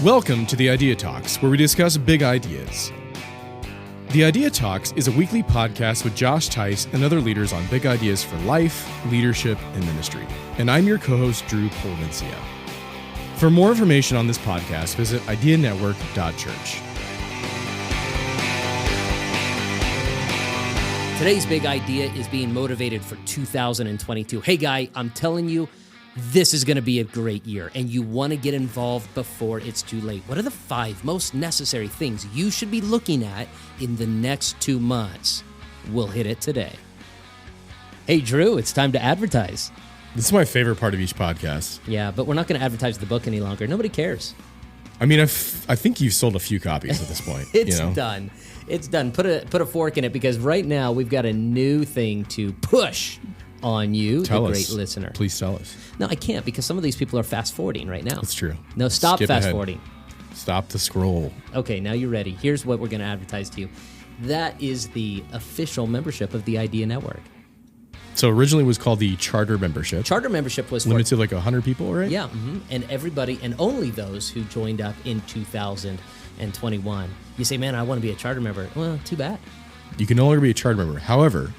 Welcome to the Idea Talks, where we discuss big ideas. The Idea Talks is a weekly podcast with Josh Tice and other leaders on big ideas for life, leadership, and ministry. And I'm your co-host, Drew Polvencia. For more information on this podcast, visit ideanetwork.church. Today's big idea is being motivated for 2022. Hey, guy, I'm telling you, this is going to be a great year, and you want to get involved before it's too late. What are the 5 most necessary things you should be looking at in the next 2 months? We'll hit it today. Hey, Drew, it's time to advertise. This is my favorite part of each podcast. Yeah, but we're not going to advertise the book any longer. Nobody cares. I mean, I think you've sold a few copies at this point. It's done. It's done. Put a fork in it, because right now we've got a new thing to push on you, the great listener. Please tell us. No, I can't, because some of these people are fast-forwarding right now. That's true. No, stop fast-forwarding. Stop the scroll. Okay, now you're ready. Here's what we're going to advertise to you. That is the official membership of the Idea Network. So originally it was called the Charter Membership. Charter Membership was limited to like 100 people, right? Yeah, and everybody, and only those who joined up in 2021. You say, man, I want to be a charter member. Well, too bad. You can no longer be a charter member. However,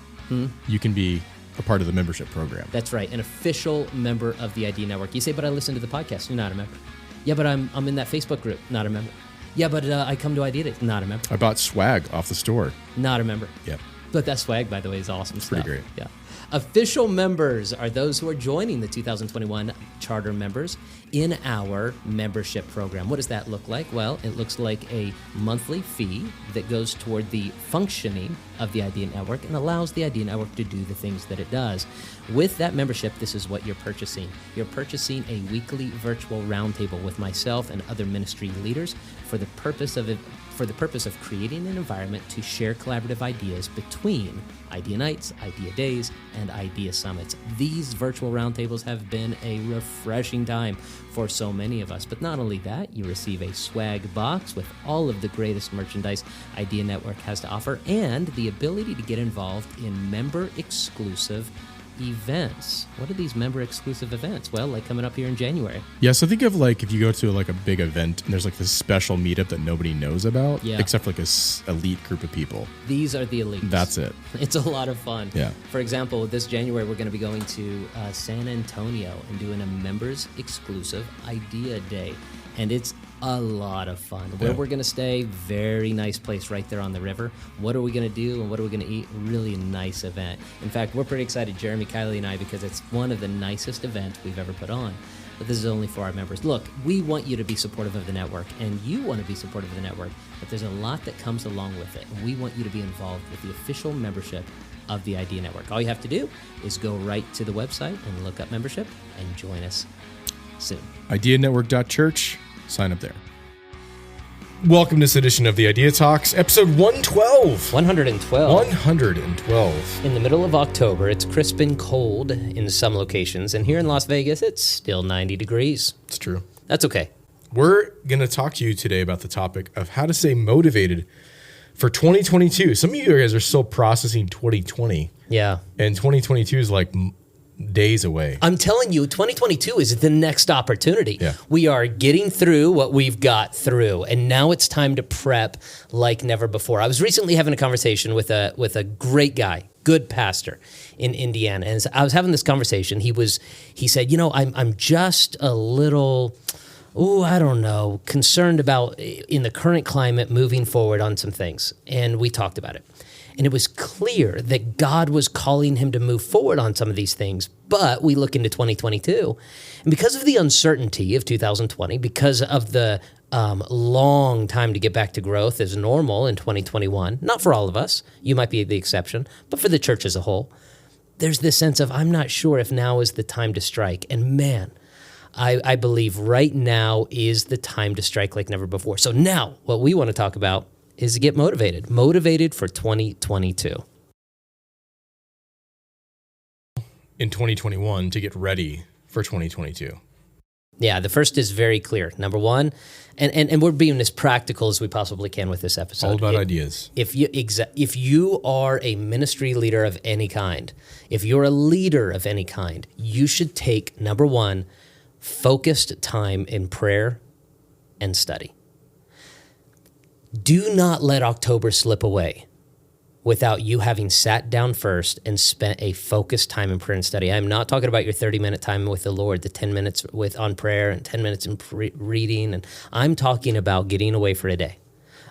you can be a part of the membership program. That's right, an official member of the Idea Network. You say, but I listen to the podcast. You're not a member. Yeah, but I'm in that Facebook group. Not a member. Yeah, but I come to Idea Day. Not a member. I bought swag off the store. Not a member. Yep. But that swag, by the way, is awesome stuff. Pretty great. Yeah. Official members are those who are joining the 2021 charter members in our membership program. What does that look like? Well, it looks like a monthly fee that goes toward the functioning of the Idea Network and allows the Idea Network to do the things that it does. With that membership, this is what you're purchasing. You're purchasing a weekly virtual roundtable with myself and other ministry leaders for the purpose of creating an environment to share collaborative ideas between Idea Nights, Idea Days, and Idea Summits. These virtual roundtables have been a refreshing time for so many of us. But not only that, you receive a swag box with all of the greatest merchandise Idea Network has to offer, and the ability to get involved in member-exclusive events. What are these member-exclusive events? Well, like coming up here in January. Yeah, so think of like if you go to like a big event and there's like this special meetup that nobody knows about, except for like a elite group of people. These are the elites. That's it. It's a lot of fun. Yeah. For example, this January we're going to be going to San Antonio and doing a members-exclusive Idea Day, and it's a lot of fun. Where we're going to stay, very nice place right there on the river. What are we going to do and what are we going to eat? Really nice event. In fact, we're pretty excited, Jeremy, Kylie, and I, because it's one of the nicest events we've ever put on. But this is only for our members. Look, we want you to be supportive of the network, and you want to be supportive of the network, but there's a lot that comes along with it. And we want you to be involved with the official membership of the Idea Network. All you have to do is go right to the website and look up membership and join us soon. Ideanetwork.church. Sign up there. Welcome to this edition of the Idea Talks, episode 112. 112. In the middle of October, it's crisp and cold in some locations, and here in Las Vegas, it's still 90 degrees. It's true. That's okay. We're going to talk to you today about the topic of how to stay motivated for 2022. Some of you guys are still processing 2020. Yeah. And 2022 is like days away. I'm telling you, 2022 is the next opportunity. Yeah. We are getting through what we've got through, and now it's time to prep like never before. I was recently having a conversation with a great guy, good pastor in Indiana, and as I was having this conversation, he said, I'm just a little, I don't know, concerned about in the current climate moving forward on some things, and we talked about it. And it was clear that God was calling him to move forward on some of these things. But we look into 2022, and because of the uncertainty of 2020, because of the long time to get back to growth as normal in 2021, not for all of us, you might be the exception, but for the church as a whole, there's this sense of, I'm not sure if now is the time to strike. And man, I believe right now is the time to strike like never before. So now what we want to talk about is to get motivated for 2022. In 2021 to get ready for 2022. Yeah, the first is very clear. Number one, and we're being as practical as we possibly can with this episode. All about ideas. If you are a ministry leader of any kind, if you're a leader of any kind, you should take, number one, focused time in prayer and study. Do not let October slip away without you having sat down first and spent a focused time in prayer and study. I'm not talking about your 30-minute time with the Lord, the 10 minutes on prayer and 10 minutes in reading. And I'm talking about getting away for a day.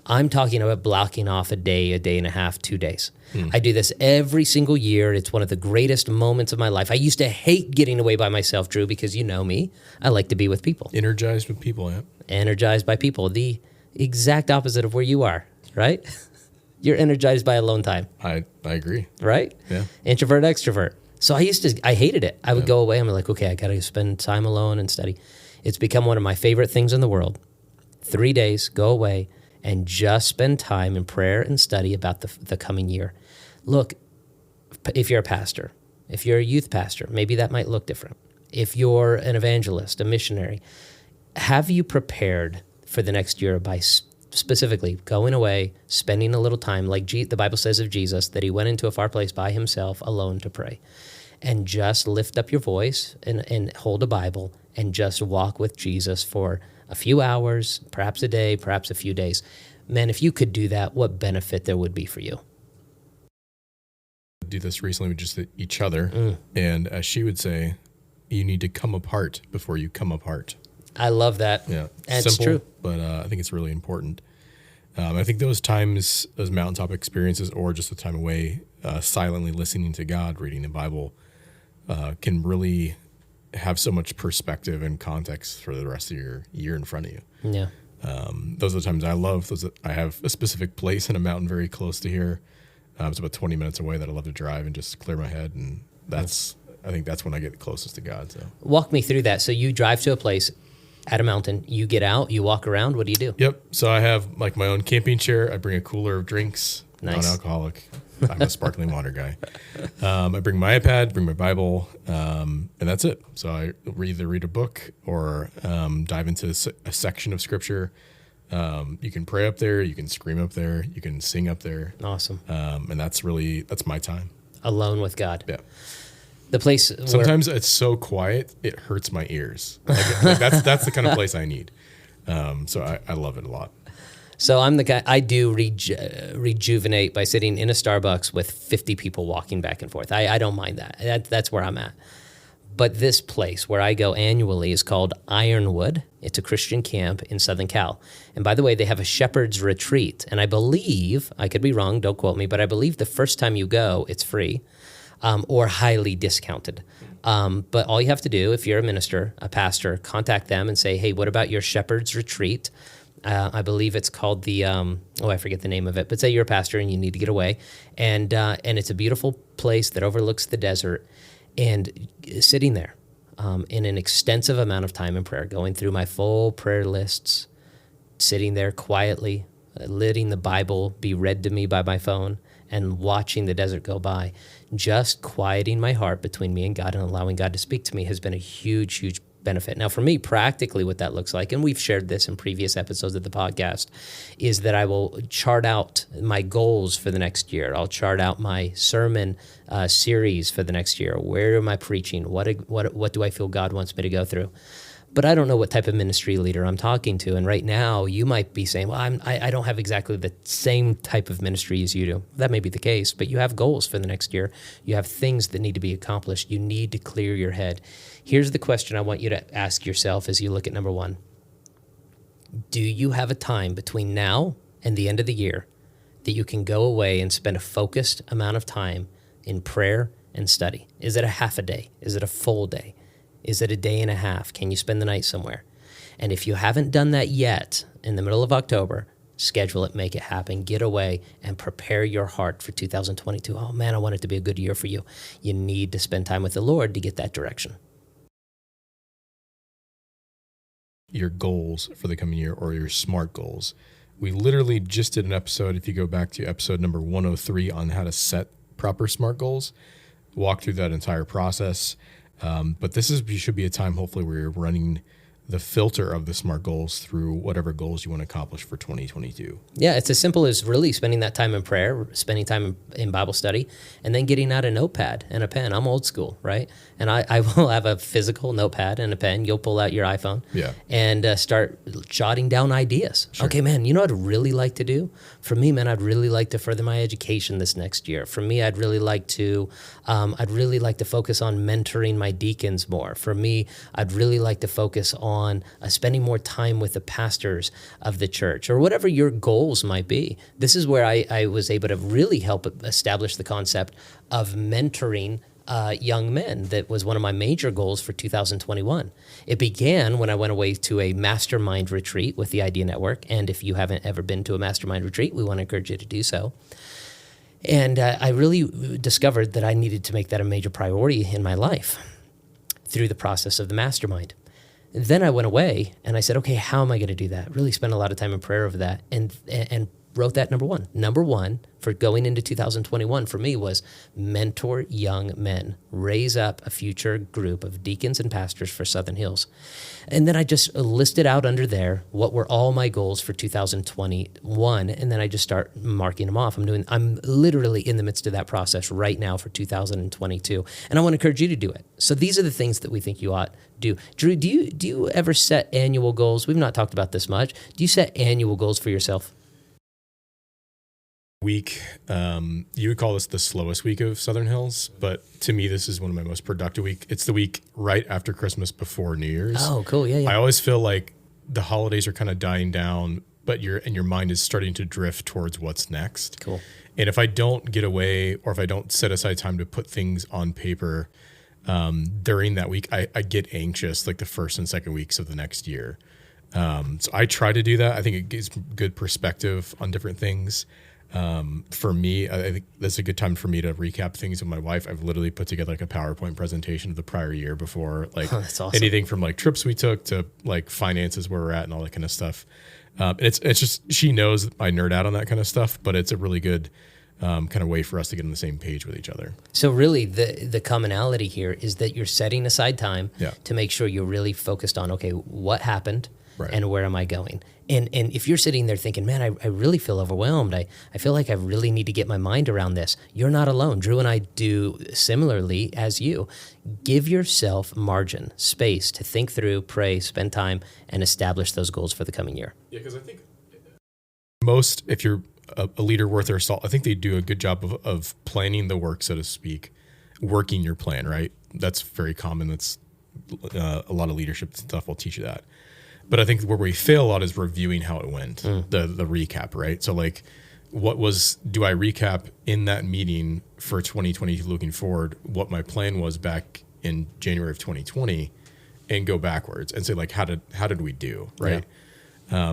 I'm talking about blocking off a day and a half, 2 days. I do this every single year. It's one of the greatest moments of my life. I used to hate getting away by myself, Drew, because you know me. I like to be with people. Energized with people, yeah. Energized by people. The exact opposite of where you are, right? You're energized by alone time. I agree. Right? Yeah. Introvert, extrovert. So I hated it. I would go away. I'm like, okay, I got to spend time alone and study. It's become one of my favorite things in the world. 3 days, go away, and just spend time in prayer and study about the coming year. Look, if you're a pastor, if you're a youth pastor, maybe that might look different. If you're an evangelist, a missionary, have you prepared for the next year by specifically going away, spending a little time, like the Bible says of Jesus, that he went into a far place by himself alone to pray, and just lift up your voice and hold a Bible and just walk with Jesus for a few hours, perhaps a day, perhaps a few days. Man, if you could do that, what benefit there would be for you. Do this recently with just each other. And as she would say, you need to come apart before you come apart. I love that. Yeah. And simple, it's true. But I think it's really important. I think those times, those mountaintop experiences, or just the time away, silently listening to God, reading the Bible, can really have so much perspective and context for the rest of your year in front of you. Yeah. Those are the times I love. I have a specific place in a mountain very close to here. It's about 20 minutes away that I love to drive and just clear my head. And I think that's when I get the closest to God. So walk me through that. So you drive to a place at a mountain, you get out, you walk around. What do you do? Yep. So I have like my own camping chair. I bring a cooler of drinks, non-alcoholic. I'm a sparkling water guy. I bring my iPad, bring my Bible, and that's it. So I either read a book or dive into a section of Scripture. You can pray up there, you can scream up there, you can sing up there. Awesome. And that's my time. Alone with God. Yeah. The place. Sometimes it's so quiet it hurts my ears. Like that's the kind of place I need. So I love it a lot. So I'm the guy. I do rejuvenate by sitting in a Starbucks with 50 people walking back and forth. I don't mind that. That's where I'm at. But this place where I go annually is called Ironwood. It's a Christian camp in Southern Cal. And by the way, they have a shepherd's retreat. And I believe, I could be wrong, don't quote me, but I believe the first time you go, it's free or highly discounted. But all you have to do, if you're a minister, a pastor, contact them and say, hey, what about your shepherd's retreat? I believe it's called I forget the name of it, but say you're a pastor and you need to get away. And it's a beautiful place that overlooks the desert. And sitting there in an extensive amount of time in prayer, going through my full prayer lists, sitting there quietly, letting the Bible be read to me by my phone, and watching the desert go by, just quieting my heart between me and God and allowing God to speak to me has been a huge, huge benefit. Now, for me, practically what that looks like, and we've shared this in previous episodes of the podcast, is that I will chart out my goals for the next year. I'll chart out my sermon series for the next year. Where am I preaching? What do I feel God wants me to go through? But I don't know what type of ministry leader I'm talking to. And right now, you might be saying, well, I don't have exactly the same type of ministry as you do. That may be the case, but you have goals for the next year. You have things that need to be accomplished. You need to clear your head. Here's the question I want you to ask yourself as you look at number one. Do you have a time between now and the end of the year that you can go away and spend a focused amount of time in prayer and study? Is it a half a day? Is it a full day? Is it a day and a half? Can you spend the night somewhere? And if you haven't done that yet, in the middle of October, schedule it, make it happen, get away, and prepare your heart for 2022. Oh man, I want it to be a good year for you. You need to spend time with the Lord to get that direction. Your goals for the coming year, or your SMART goals. We literally just did an episode, if you go back to episode number 103, on how to set proper SMART goals, walk through that entire process. But this should be a time, hopefully, where you're running the filter of the SMART goals through whatever goals you want to accomplish for 2022. Yeah, it's as simple as really spending that time in prayer, spending time in Bible study, and then getting out a notepad and a pen. I'm old school, right? And I will have a physical notepad and a pen. You'll pull out your iPhone and start jotting down ideas. Sure. Okay, man, you know what I'd really like to do? For me, man, I'd really like to further my education this next year. For me, I'd really like to focus on mentoring my deacons more. For me, I'd really like to focus on spending more time with the pastors of the church, or whatever your goals might be. This is where I was able to really help establish the concept of mentoring young men. That was one of my major goals for 2021. It began when I went away to a mastermind retreat with the Idea Network. And if you haven't ever been to a mastermind retreat, we want to encourage you to do so. And I really discovered that I needed to make that a major priority in my life through the process of the mastermind. Then I went away and I said, okay, how am I going to do that? Really spent a lot of time in prayer over that and wrote that number one. Number one for going into 2021 for me was mentor young men, raise up a future group of deacons and pastors for Southern Hills. And then I just listed out under there what were all my goals for 2021. And then I just start marking them off. I'm literally in the midst of that process right now for 2022. And I want to encourage you to do it. So these are the things that we think you ought do. Drew, do you ever set annual goals? We've not talked about this much. Do you set annual goals for yourself? Week, you would call this the slowest week of Southern Hills, but to me, this is one of my most productive week. It's the week right after Christmas, before New Year's. Oh, cool. Yeah. I always feel like the holidays are kind of dying down, but your mind is starting to drift towards what's next. Cool. And if I don't get away, or if I don't set aside time to put things on paper during that week, I get anxious like the first and second weeks of the next year. So I try to do that. I think it gives good perspective on different things. For me, I think that's a good time for me to recap things with my wife. I've literally put together like a PowerPoint presentation of the prior year before, like that's awesome. Anything from like trips we took to like finances, where we're at, and all that kind of stuff. And it's just, she knows I nerd out on that kind of stuff, but it's a really good kind of way for us to get on the same page with each other. So really the commonality here is that you're setting aside time to make sure you're really focused on, okay, what happened? Right. And where am I going? And if you're sitting there thinking, man, I really feel overwhelmed. I feel like I really need to get my mind around this. You're not alone. Drew and I do similarly as you. Give yourself margin, space to think through, pray, spend time, and establish those goals for the coming year. Yeah, because I think most, if you're a leader worth their salt, I think they do a good job of planning the work, so to speak, working your plan, right? That's very common. That's a lot of leadership stuff will teach you that. But I think where we fail a lot is reviewing how it went, the recap, right? So like, do I recap in that meeting for 2020 looking forward, what my plan was back in January of 2020, and go backwards and say like, how did we do, right? Yeah.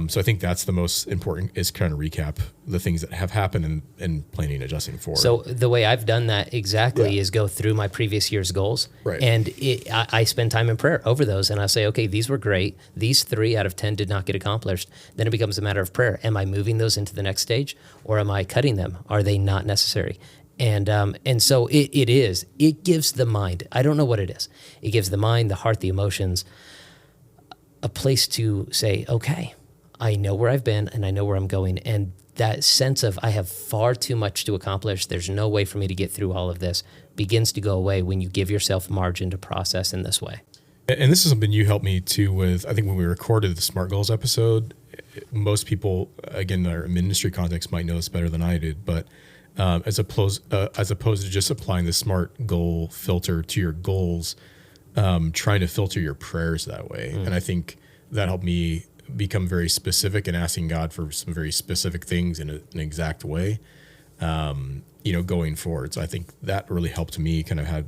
So I think that's the most important, is kind of recap the things that have happened and planning and adjusting forward. So the way I've done that exactly is go through my previous year's goals. Right. And I spend time in prayer over those, and I say, okay, these were great. These 3 out of 10 did not get accomplished. Then it becomes a matter of prayer. Am I moving those into the next stage, or am I cutting them? Are they not necessary? And so it gives the mind, I don't know what it is. It gives the mind, the heart, the emotions, a place to say, okay, I know where I've been and I know where I'm going. And that sense of I have far too much to accomplish, there's no way for me to get through all of this, begins to go away when you give yourself margin to process in this way. And this is something you helped me too with. I think when we recorded the SMART Goals episode, most people, again, in our ministry context might know this better than I did, but as opposed to just applying the SMART goal filter to your goals, trying to filter your prayers that way. And I think that helped me become very specific and asking God for some very specific things in an exact way, going forward. So I think that really helped me kind of have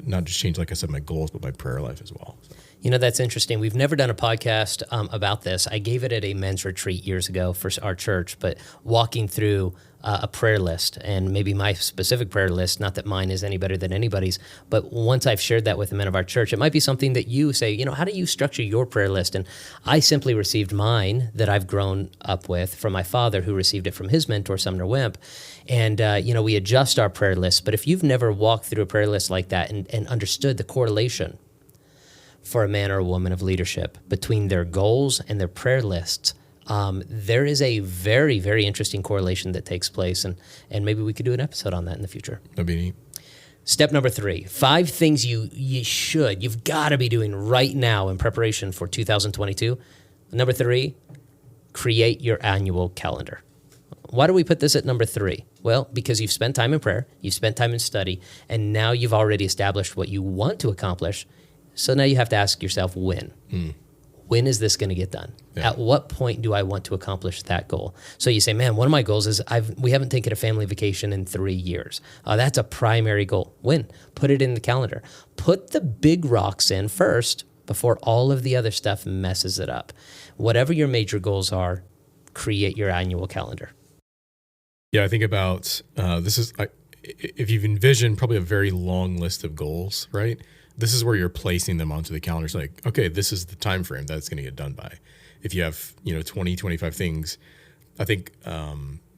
not just change, like I said, my goals, but my prayer life as well. So. That's interesting. We've never done a podcast about this. I gave it at a men's retreat years ago for our church, but walking through a prayer list, and maybe my specific prayer list, not that mine is any better than anybody's, but once I've shared that with the men of our church, it might be something that you say, how do you structure your prayer list? And I simply received mine that I've grown up with from my father, who received it from his mentor, Sumner Wimp. And, we adjust our prayer list. But if you've never walked through a prayer list like that and understood the correlation for a man or a woman of leadership between their goals and their prayer lists, there is a very, very interesting correlation that takes place, and maybe we could do an episode on that in the future. That'd be neat. Step number 3, 5 things you've got to be doing right now in preparation for 2022. Number 3, create your annual calendar. Why do we put this at number 3? Well, because you've spent time in prayer, you've spent time in study, and now you've already established what you want to accomplish. So now you have to ask yourself when. When is this going to get done? Yeah. At what point do I want to accomplish that goal? So you say, man, one of my goals is we haven't taken a family vacation in 3 years. That's a primary goal. When? Put it in the calendar. Put the big rocks in first before all of the other stuff messes it up. Whatever your major goals are, create your annual calendar. Yeah, I think about if you've envisioned probably a very long list of goals, right? This is where you're placing them onto the calendar. It's like, okay, this is the time frame that it's going to get done by. If you have 20, 25 things, I think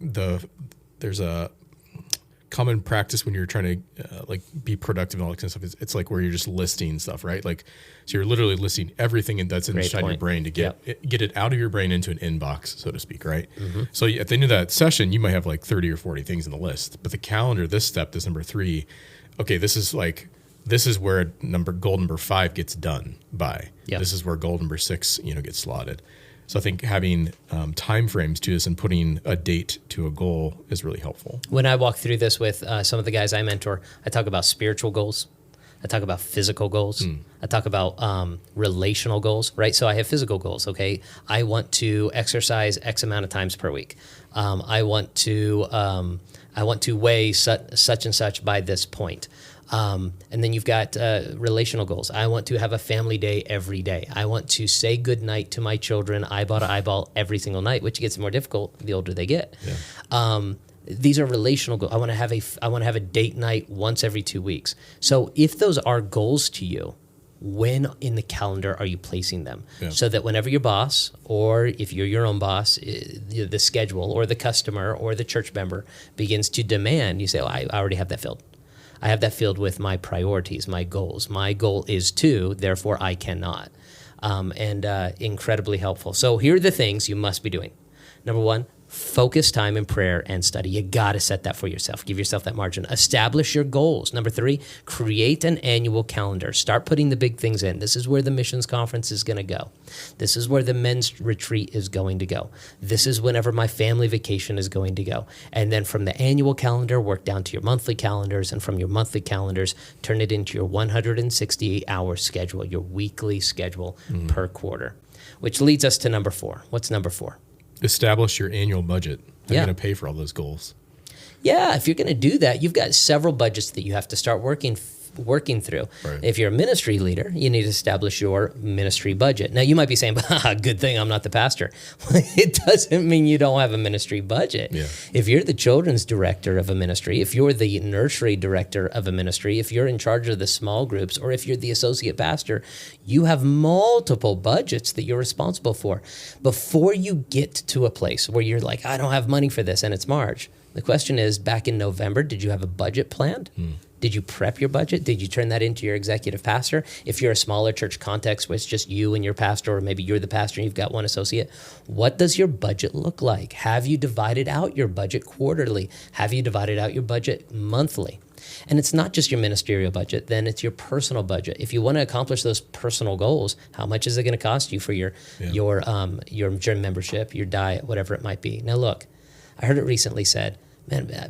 there's a common practice when you're trying to be productive and all that kind of stuff. It's like where you're just listing stuff, right? Like, so you're literally listing everything that's inside your brain to get it out of your brain into an inbox, so to speak, right? Mm-hmm. So at the end of that session, you might have like 30 or 40 things in the list, but the calendar, this number 3, okay, this is where goal number 5 gets done by. Yep. This is where goal number 6, gets slotted. So I think having time frames to this and putting a date to a goal is really helpful. When I walk through this with some of the guys I mentor, I talk about spiritual goals. I talk about physical goals. I talk about relational goals, right? So I have physical goals, okay? I want to exercise X amount of times per week. I want to weigh such and such by this point. And then you've got relational goals. I want to have a family day every day. I want to say goodnight to my children eyeball to eyeball every single night, which gets more difficult the older they get. Yeah. These are relational goals. I want to have a date night once every 2 weeks. So if those are goals to you, when in the calendar are you placing them? Yeah. So that whenever your boss, or if you're your own boss, the schedule or the customer or the church member begins to demand, you say, I already have that filled. I have that filled with my priorities, my goals. My goal is to, therefore I cannot. Incredibly helpful. So here are the things you must be doing. Number 1, focus time in prayer and study. You got to set that for yourself. Give yourself that margin. Establish your goals. Number 3, create an annual calendar. Start putting the big things in. This is where the missions conference is going to go. This is where the men's retreat is going to go. This is whenever my family vacation is going to go. And then from the annual calendar, work down to your monthly calendars. And from your monthly calendars, turn it into your 168-hour schedule, your weekly schedule per quarter. Which leads us to number 4. What's number 4? Establish your annual budget. How are you going to pay for all those goals? Yeah, if you're going to do that, you've got several budgets that you have to start working through. Right. If you're a ministry leader, you need to establish your ministry budget. Now, you might be saying, good thing I'm not the pastor. It doesn't mean you don't have a ministry budget. Yeah. If you're the children's director of a ministry, if you're the nursery director of a ministry, if you're in charge of the small groups, or if you're the associate pastor, you have multiple budgets that you're responsible for. Before you get to a place where you're like, I don't have money for this, and it's March, the question is, back in November, did you have a budget planned? Did you prep your budget? Did you turn that into your executive pastor? If you're a smaller church context where it's just you and your pastor, or maybe you're the pastor and you've got one associate, what does your budget look like? Have you divided out your budget quarterly? Have you divided out your budget monthly? And it's not just your ministerial budget, then it's your personal budget. If you want to accomplish those personal goals, how much is it going to cost you for your gym membership, your diet, whatever it might be? Now look, I heard it recently said,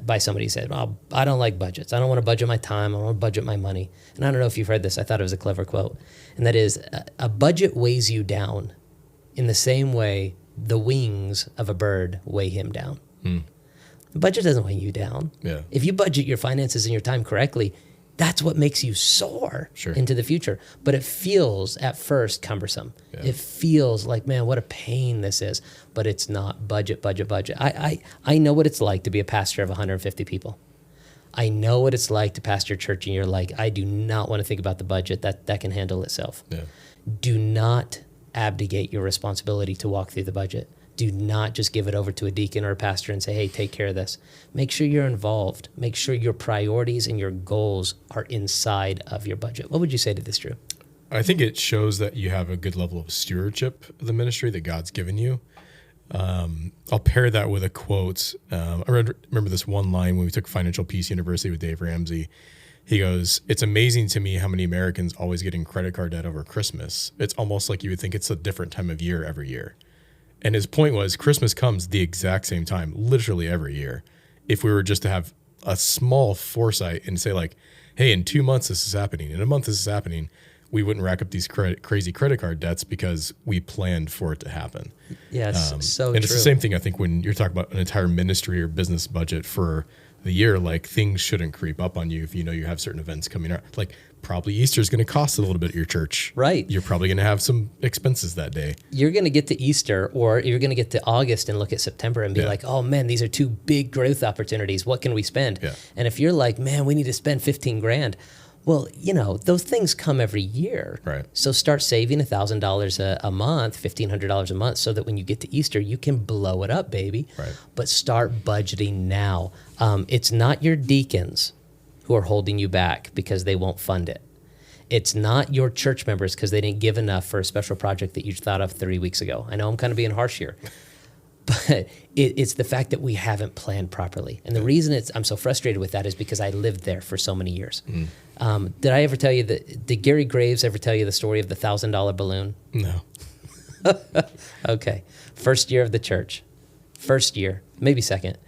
by somebody who said, well, I don't like budgets. I don't want to budget my time. I don't want to budget my money. And I don't know if you've heard this. I thought it was a clever quote. And that is, a budget weighs you down in the same way the wings of a bird weigh him down. The budget doesn't weigh you down. Yeah. If you budget your finances and your time correctly, that's what makes you soar into the future. But it feels at first cumbersome. Yeah. It feels like, man, what a pain this is. But it's not. Budget. I know what it's like to be a pastor of 150 people. I know what it's like to pastor a church, and you're like, I do not want to think about the budget. That can handle itself. Yeah. Do not abdicate your responsibility to walk through the budget. Do not just give it over to a deacon or a pastor and say, hey, take care of this. Make sure you're involved. Make sure your priorities and your goals are inside of your budget. What would you say to this, Drew? I think it shows that you have a good level of stewardship of the ministry that God's given you. I'll pair that with a quote. I remember this one line when we took Financial Peace University with Dave Ramsey. He goes, "It's amazing to me how many Americans always getting credit card debt over Christmas. It's almost like you would think it's a different time of year every year." And his point was Christmas comes the exact same time, literally every year. If we were just to have a small foresight and say like, hey, in 2 months this is happening, in a month this is happening, we wouldn't rack up these crazy credit card debts because we planned for it to happen. Yes, so and true. It's the same thing, I think, when you're talking about an entire ministry or business budget for the year, like things shouldn't creep up on you if you know you have certain events coming up. Like probably Easter is going to cost a little bit at your church. Right. You're probably going to have some expenses that day. You're going to get to Easter or you're going to get to August and look at September and be like, oh man, these are two big growth opportunities. What can we spend? Yeah. And if you're like, man, we need to spend 15 grand. Well, you know, those things come every year. Right. So start saving $1,000 a month, $1,500 a month, so that when you get to Easter, you can blow it up, baby. Right. But start budgeting now. It's not your deacons who are holding you back because they won't fund it. It's not your church members because they didn't give enough for a special project that you thought of 3 weeks ago. I know I'm kind of being harsh here. But it's the fact that we haven't planned properly. And the reason I'm so frustrated with that is because I lived there for so many years. Did I ever tell you did Gary Graves ever tell you the story of the $1,000 balloon? No. Okay. First year of the church. First year, maybe second.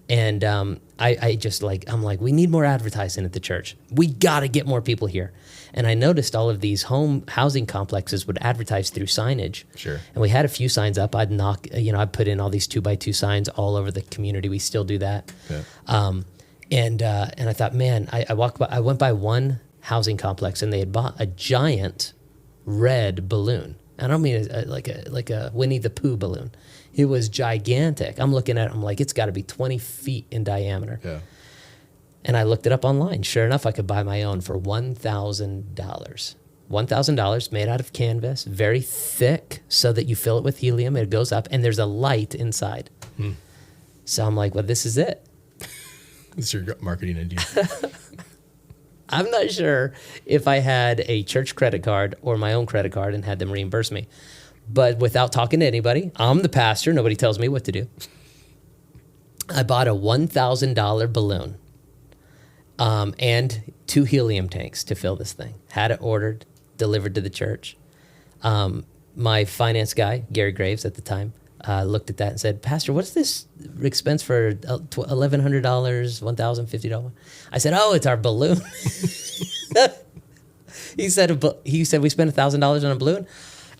And I'm like, we need more advertising at the church. We got to get more people here. And I noticed all of these home housing complexes would advertise through signage. Sure. And we had a few signs up. I'd put in all these 2x2 signs all over the community. We still do that. Yeah. And I thought, man, I went by one housing complex and they had bought a giant red balloon. I don't mean like a Winnie the Pooh balloon. It was gigantic. I'm looking at it, I'm like, it's got to be 20 feet in diameter. Yeah. And I looked it up online. Sure enough, I could buy my own for $1,000. $1,000 made out of canvas, very thick, so that you fill it with helium. It goes up, and there's a light inside. So I'm like, well, this is it. This is your marketing idea. I'm not sure if I had a church credit card or my own credit card and had them reimburse me. But without talking to anybody, I'm the pastor. Nobody tells me what to do. I bought a $1,000 balloon and 2 helium tanks to fill this thing. Had it ordered, delivered to the church. My finance guy, Gary Graves at the time, looked at that and said, Pastor, what's this expense for $1,100, $1,050? I said, oh, it's our balloon. He said we spent $1,000 on a balloon.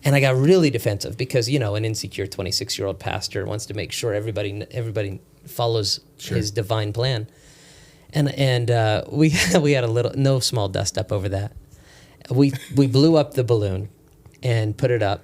And I got really defensive because, you know, an insecure 26-year-old pastor wants to make sure everybody follows his divine plan. And we had no small dust up over that. We blew up the balloon and put it up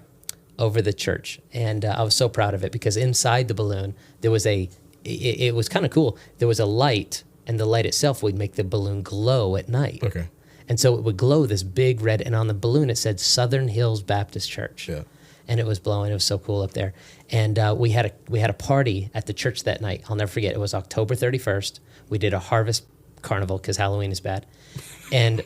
over the church. And I was so proud of it because inside the balloon, there was it was kind of cool. There was a light, and the light itself would make the balloon glow at night. Okay. And so it would glow this big red, and on the balloon it said Southern Hills Baptist Church. Yeah. And it was blowing. It was so cool up there. And we had a party at the church that night. I'll never forget. It was October 31st. We did a harvest carnival because Halloween is bad. And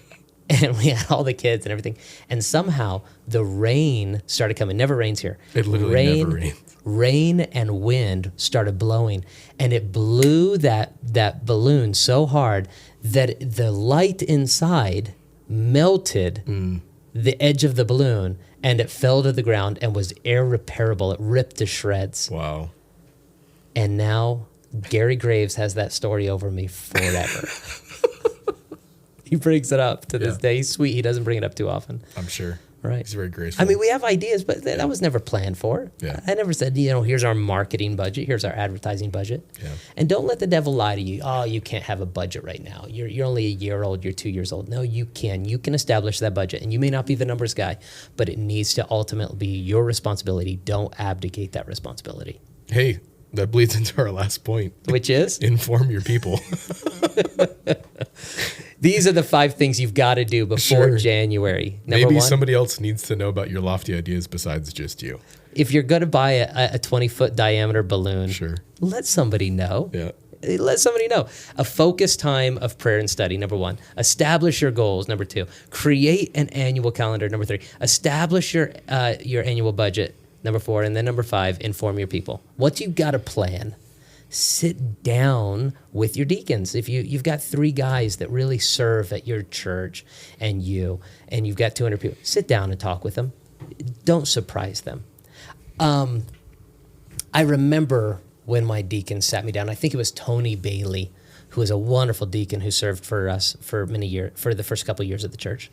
we had all the kids and everything. And somehow the rain started coming. Never rains here. It literally never rains. Rain and wind started blowing. And it blew that balloon so hard that the light inside melted the edge of the balloon, and it fell to the ground and was irreparable. It ripped to shreds. Wow. And now Gary Graves has that story over me forever. He brings it up to this day. He's sweet. He doesn't bring it up too often. I'm sure. Right. He's very graceful. I mean, we have ideas, but that was never planned for. Yeah. I never said, here's our marketing budget. Here's our advertising budget. Yeah. And don't let the devil lie to you. Oh, you can't have a budget right now. You're only a year old. You're 2 years old. No, you can. You can establish that budget. And you may not be the numbers guy, but it needs to ultimately be your responsibility. Don't abdicate that responsibility. Hey, that bleeds into our last point. Which is? Inform your people. These are the 5 things you've got to do before January. Number Maybe 1, somebody else needs to know about your lofty ideas besides just you. If you're going to buy a 20-foot diameter balloon, let somebody know. Yeah. Let somebody know. A focused time of prayer and study, number 1. Establish your goals, number 2. Create an annual calendar, number 3. Establish your annual budget, number 4. And then number 5, inform your people. Once you've got a plan, sit down with your deacons. If you've got 3 guys that really serve at your church and you've got 200 people, sit down and talk with them. Don't surprise them. I remember when my deacon sat me down. I think it was Tony Bailey, who was a wonderful deacon who served for us for many years, for the first couple of years of the church.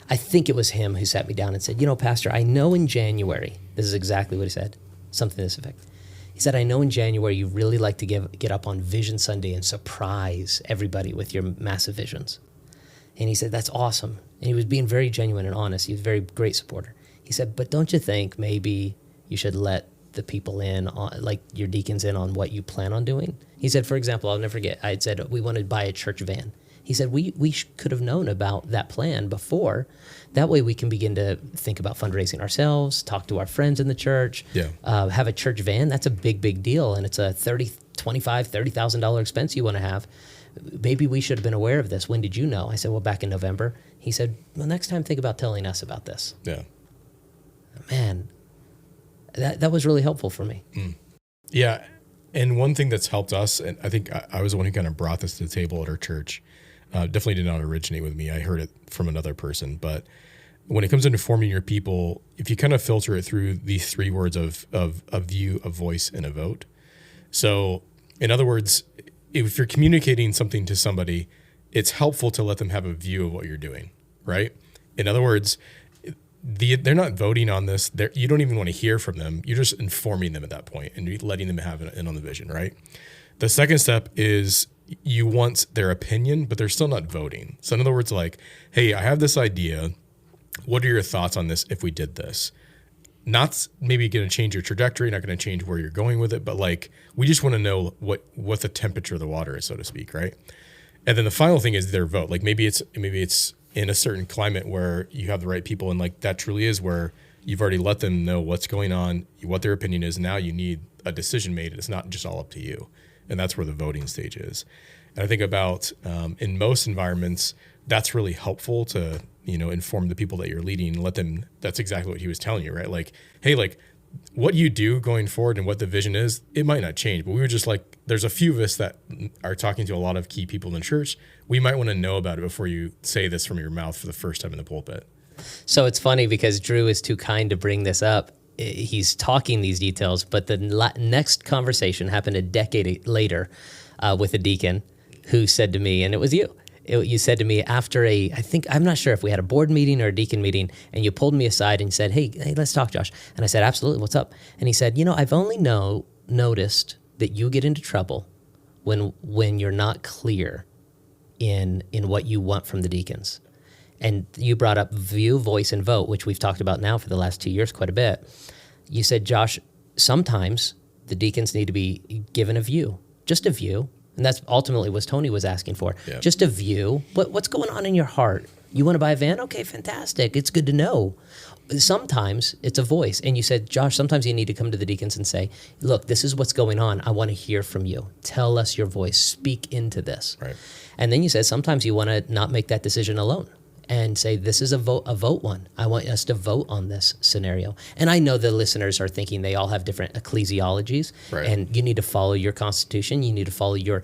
I think it was him who sat me down and said, Pastor, I know in January, this is exactly what he said, something to this effect. He said, I know in January you really like to get up on Vision Sunday and surprise everybody with your massive visions. And he said, that's awesome. And he was being very genuine and honest. He was a very great supporter. He said, but don't you think maybe you should let the people in, like your deacons in on what you plan on doing? He said, for example, I'll never forget, I had said, we want to buy a church van. He said, we could have known about that plan before. That way we can begin to think about fundraising ourselves, talk to our friends in the church, have a church van. That's a big, big deal. And it's a $30,000 expense you want to have. Maybe we should have been aware of this. When did you know? I said, well, back in November. He said, well, next time think about telling us about this. Yeah. Man, that was really helpful for me. Yeah. And one thing that's helped us, and I think I was the one who kind of brought this to the table at our church, definitely did not originate with me. I heard it from another person. But when it comes to informing your people, if you kind of filter it through these 3 words of a view, a voice, and a vote. So in other words, if you're communicating something to somebody, it's helpful to let them have a view of what you're doing, right? In other words, they're not voting on this. You don't even want to hear from them. You're just informing them at that point and letting them have in on the vision, right? The second step is you want their opinion, but they're still not voting. So in other words, like, hey, I have this idea. What are your thoughts on this if we did this? Not maybe going to change your trajectory, not going to change where you're going with it, but like we just want to know what the temperature of the water is, so to speak, right? And then the final thing is their vote. Like maybe it's in a certain climate where you have the right people, and like that truly is where you've already let them know what's going on, what their opinion is. Now you need a decision made, and it's not just all up to you. And that's where the voting stage is. And I think about in most environments, that's really helpful to inform the people that you're leading and let them. That's exactly what he was telling you, right? Like, hey, like what you do going forward and what the vision is, it might not change, but we were just like, there's a few of us that are talking to a lot of key people in the church. We might want to know about it before you say this from your mouth for the first time in the pulpit. So it's funny because Drew is too kind to bring this up. He's talking these details, but the next conversation happened a decade later with a deacon who said to me, and it was you. You said to me after I'm not sure if we had a board meeting or a deacon meeting, and you pulled me aside and said, hey, let's talk, Josh. And I said, absolutely, what's up? And he said, I've only noticed that you get into trouble when you're not clear in what you want from the deacons. And you brought up view, voice, and vote, which we've talked about now for the last 2 years quite a bit. You said, Josh, sometimes the deacons need to be given a view, just a view. And that's ultimately what Tony was asking for. Yeah. Just a view. What's going on in your heart? You want to buy a van? Okay, fantastic. It's good to know. Sometimes it's a voice. And you said, Josh, sometimes you need to come to the deacons and say, look, this is what's going on. I want to hear from you. Tell us your voice. Speak into this. Right. And then you said, sometimes you want to not make that decision alone and say, this is a vote one. I want us to vote on this scenario. And I know the listeners are thinking they all have different ecclesiologies, right. And you need to follow your constitution. You need to follow your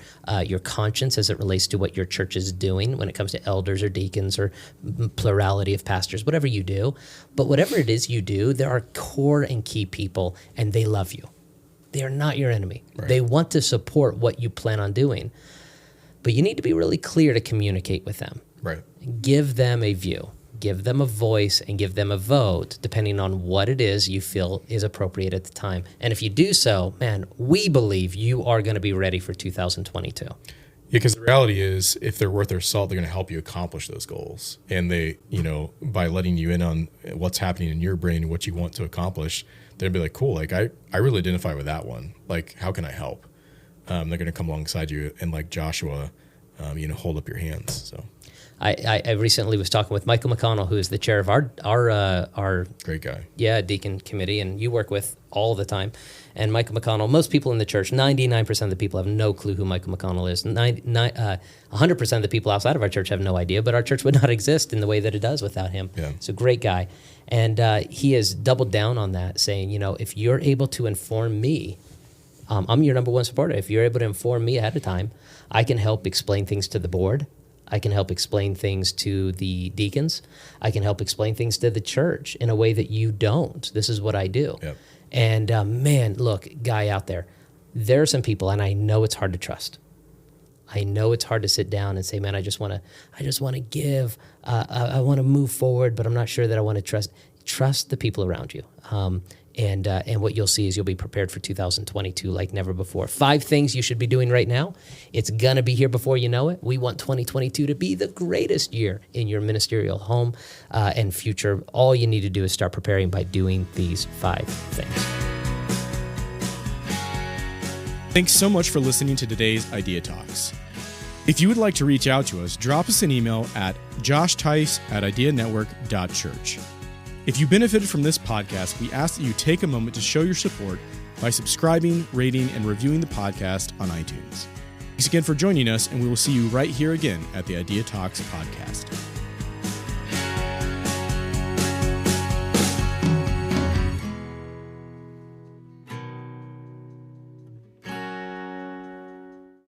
conscience as it relates to what your church is doing when it comes to elders or deacons or plurality of pastors, whatever you do. But whatever it is you do, there are core and key people, and they love you. They are not your enemy. Right. They want to support what you plan on doing. But you need to be really clear to communicate with them. Right. Give them a view, give them a voice, and give them a vote, depending on what it is you feel is appropriate at the time. And if you do so, man, we believe you are going to be ready for 2022. Yeah, because the reality is, if they're worth their salt, they're going to help you accomplish those goals. And they, by letting you in on what's happening in your brain and what you want to accomplish, they'll be like, cool, like I really identify with that one. Like, how can I help? They're going to come alongside you and like Joshua, hold up your hands. So I recently was talking with Michael McConnell, who is the chair of our great guy. Yeah, deacon committee, and you work with all the time. And Michael McConnell, most people in the church, 99% of the people have no clue who Michael McConnell is. 100% of the people outside of our church have no idea, but our church would not exist in the way that it does without him. Yeah. So great guy. And he has doubled down on that, saying, if you're able to inform me, I'm your number one supporter. If you're able to inform me ahead of time, I can help explain things to the board. I can help explain things to the deacons. I can help explain things to the church in a way that you don't. This is what I do. Yep. And man, look, guy out there are some people, and I know it's hard to trust. I know it's hard to sit down and say, man, I just want to give. I want to move forward, but I'm not sure that I want to trust. Trust the people around you. And what you'll see is you'll be prepared for 2022 like never before. 5 things you should be doing right now. It's going to be here before you know it. We want 2022 to be the greatest year in your ministerial home and future. All you need to do is start preparing by doing these 5 things. Thanks so much for listening to today's Idea Talks. If you would like to reach out to us, drop us an email at joshtice@ideanetwork.church. If you benefited from this podcast, we ask that you take a moment to show your support by subscribing, rating, and reviewing the podcast on iTunes. Thanks again for joining us, and we will see you right here again at the Idea Talks podcast.